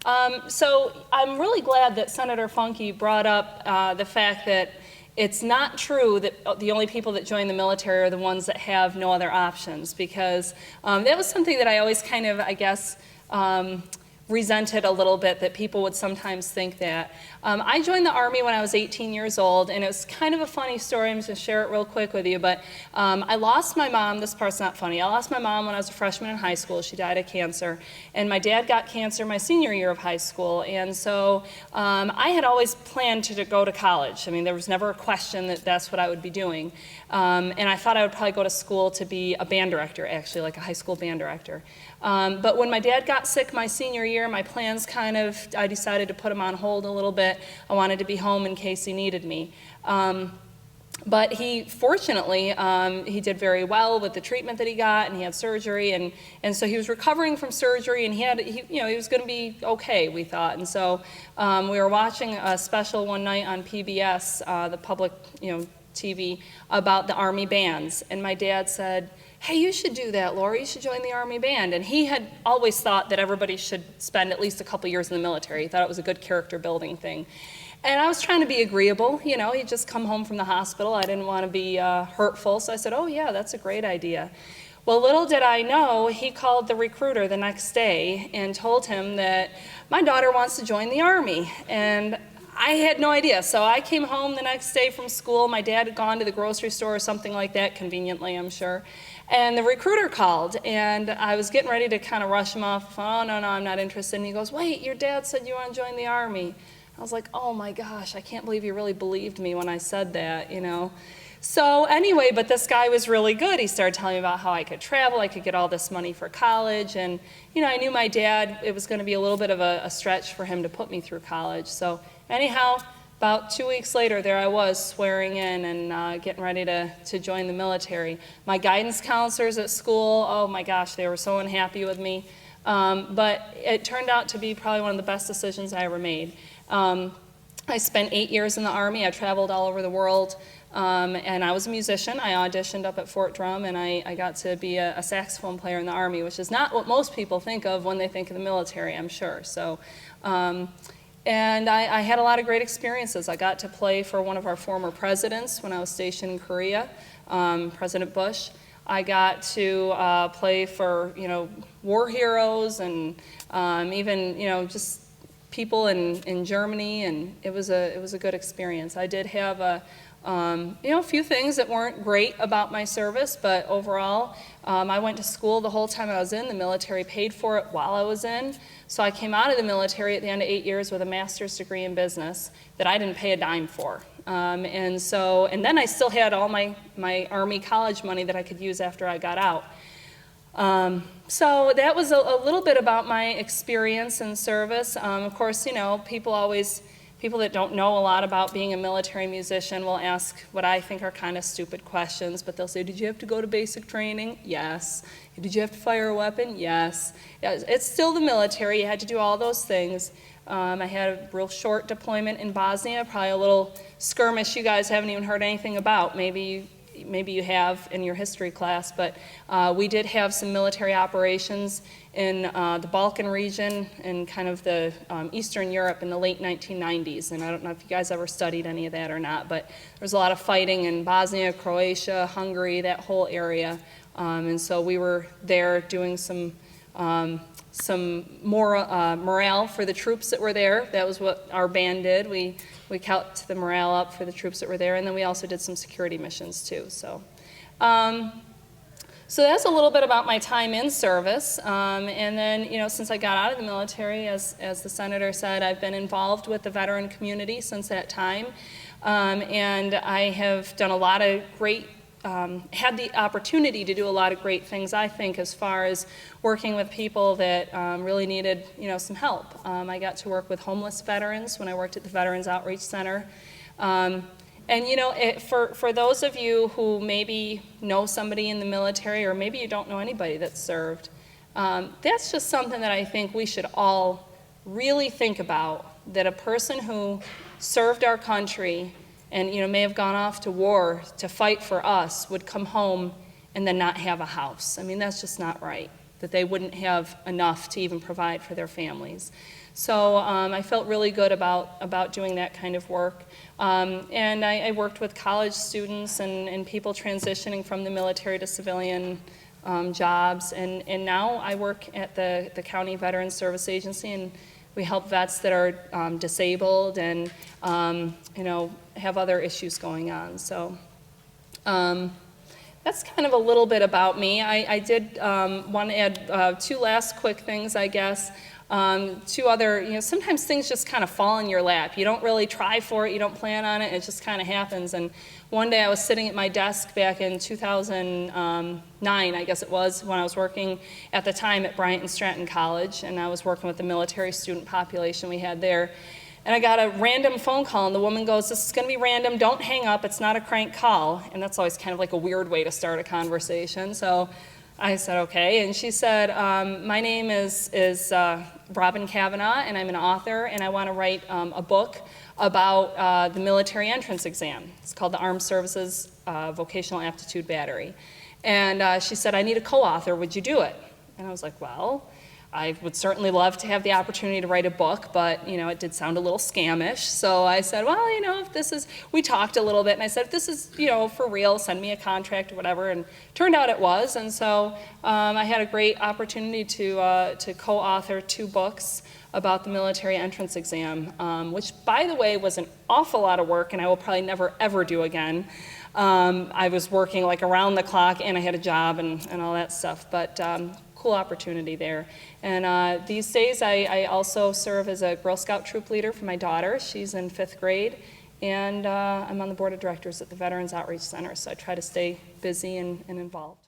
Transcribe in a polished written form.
So I'm really glad that Senator Funke brought up the fact that it's not true that the only people that join the military are the ones that have no other options, because that was something that I always kind of, I guess, resented a little bit, that people would sometimes think that. I joined the Army when I was 18 years old, and it was kind of a funny story. I'm just going to share it real quick with you, but I lost my mom. This part's not funny. I lost my mom when I was a freshman in high school. She died of cancer, and my dad got cancer my senior year of high school, and so I had always planned to go to college. I mean, there was never a question that that's what I would be doing, and I thought I would probably go to school to be a band director, actually, like a high school band director. But when my dad got sick my senior year, my plans I decided to put them on hold a little bit. I wanted to be home in case he needed me. But fortunately, he did very well with the treatment that he got, and he had surgery, and so he was recovering from surgery, and he was going to be okay, we thought. And so we were watching a special one night on PBS, the public, TV, about the Army bands, and my dad said, "Hey, you should do that, Laura. You should join the Army band." And he had always thought that everybody should spend at least a couple years in the military. He thought it was a good character building thing. And I was trying to be agreeable. He'd just come home from the hospital. I didn't want to be hurtful, so I said, "Oh yeah, that's a great idea." Well, little did I know, he called the recruiter the next day and told him that my daughter wants to join the Army. And I had no idea. So I came home the next day from school. My dad had gone to the grocery store or something like that, conveniently, I'm sure. And the recruiter called, and I was getting ready to kind of rush him off. "Oh, no, I'm not interested." And he goes, "Wait, your dad said you want to join the Army." I was like, "Oh my gosh, I can't believe you really believed me when I said that, So anyway, but this guy was really good. He started telling me about how I could travel, I could get all this money for college, and I knew my dad, it was going to be a little bit of a stretch for him to put me through college. So anyhow, about 2 weeks later, there I was swearing in and getting ready to join the military. My guidance counselors at school, oh my gosh, they were so unhappy with me. But it turned out to be probably one of the best decisions I ever made. I spent 8 years in the Army. I traveled all over the world, and I was a musician. I auditioned up at Fort Drum, and I got to be a saxophone player in the Army, which is not what most people think of when they think of the military, I'm sure. So. And I had a lot of great experiences. I got to play for one of our former presidents when I was stationed in Korea, President Bush. I got to play for, war heroes and even, just people in Germany, and it was a good experience. I did have a few things that weren't great about my service, but overall, I went to school the whole time I was in. The military paid for it while I was in. So I came out of the military at the end of 8 years with a master's degree in business that I didn't pay a dime for. And then I still had all my Army college money that I could use after I got out. So that was a little bit about my experience in service. Of course, people that don't know a lot about being a military musician will ask what I think are kind of stupid questions, but they'll say, "Did you have to go to basic training?" "Yes." "Did you have to fire a weapon?" "Yes." It's still the military. You had to do all those things. I had a real short deployment in Bosnia, probably a little skirmish you guys haven't even heard anything about. Maybe you have in your history class, but we did have some military operations in the Balkan region and kind of the Eastern Europe in the late 1990s. And I don't know if you guys ever studied any of that or not, but there was a lot of fighting in Bosnia, Croatia, Hungary, that whole area. And so we were there doing some morale for the troops that were there. That was what our band did. We kept the morale up for the troops that were there, and then we also did some security missions too. So that's a little bit about my time in service. And then, since I got out of the military, as the senator said, I've been involved with the veteran community since that time. And I have done a lot of had the opportunity to do a lot of great things, I think, as far as working with people that really needed, some help. I got to work with homeless veterans when I worked at the Veterans Outreach Center. For those of you who maybe know somebody in the military, or maybe you don't know anybody that's served, that's just something that I think we should all really think about, that a person who served our country and may have gone off to war to fight for us would come home and then not have a house. I mean, that's just not right. that they wouldn't have enough to even provide for their families. So I felt really good about doing that kind of work. And I worked with college students and people transitioning from the military to civilian jobs. And now I work at the County Veterans Service Agency, and we help vets that are disabled and have other issues going on. So that's kind of a little bit about me. I did want to add two last quick things, I guess. Two other, sometimes things just kind of fall in your lap. You don't really try for it, you don't plan on it, it just kind of happens. And one day I was sitting at my desk back in 2009, I guess it was, when I was working at the time at Bryant and Stratton College, and I was working with the military student population we had there. And I got a random phone call, and the woman goes, "This is going to be random, don't hang up, it's not a crank call." And that's always kind of like a weird way to start a conversation. So I said, okay, and she said, "My name is Robin Kavanaugh, and I'm an author, and I want to write a book about the military entrance exam. It's called the Armed Services Vocational Aptitude Battery." And she said, "I need a co-author, would you do it?" And I was like, well, I would certainly love to have the opportunity to write a book, but, it did sound a little scamish. So I said, well, if this is, we talked a little bit, and I said, if this is, for real, send me a contract or whatever, and turned out it was. And so I had a great opportunity to co-author 2 books about the military entrance exam, which, by the way, was an awful lot of work, and I will probably never, ever do again. I was working like around the clock, and I had a job and all that stuff, but cool opportunity there. And these days I also serve as a Girl Scout troop leader for my daughter. She's in 5th grade, and I'm on the board of directors at the Veterans Outreach Center, so I try to stay busy and involved.